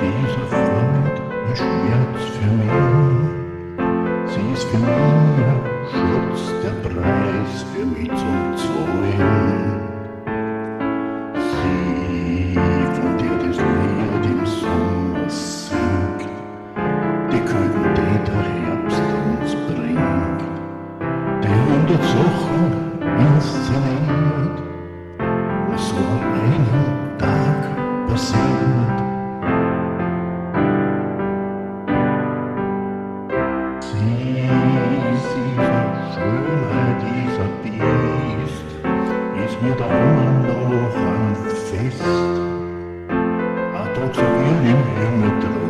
Diese Freund ein Schmerz für mich. Sie ist für mich ein Schutz, der Preis für mich zum Zahlen. Sie, von der das Lied im Sommer singt, die Küken, die der Herbst uns bringt, die 100 Sachen inszeniert, was so an einem Tag passiert. Sie, dieser Schönheit, dieser Biest, ist mir da immer noch ein Fest. Ein Tag so viel im Himmel